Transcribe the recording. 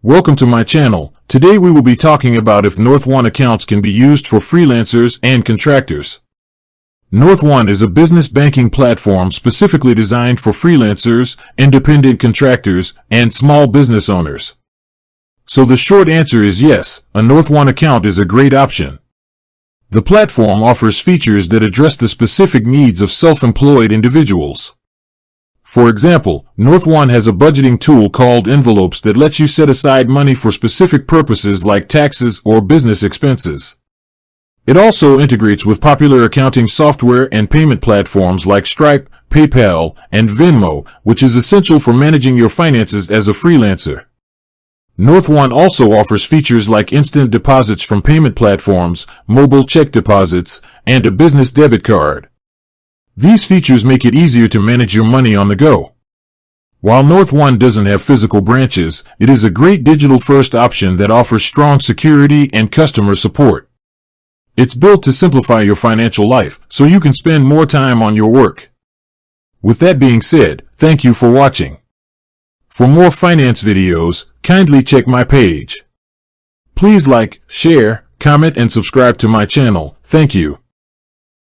Welcome to my channel. Today we will be talking about if NorthOne accounts can be used for freelancers and contractors. NorthOne is a business banking platform specifically designed for freelancers, independent contractors, and small business owners. So the short answer is yes, a NorthOne account is a great option. The platform offers features that address the specific needs of self-employed individuals. For example, NorthOne has a budgeting tool called Envelopes that lets you set aside money for specific purposes like taxes or business expenses. It also integrates with popular accounting software and payment platforms like Stripe, PayPal, and Venmo, which is essential for managing your finances as a freelancer. NorthOne also offers features like instant deposits from payment platforms, mobile check deposits, and a business debit card. These features make it easier to manage your money on the go. While NorthOne doesn't have physical branches, it is a great digital-first option that offers strong security and customer support. It's built to simplify your financial life, so you can spend more time on your work. With that being said, thank you for watching. For more finance videos, kindly check my page. Please like, share, comment, and subscribe to my channel. Thank you.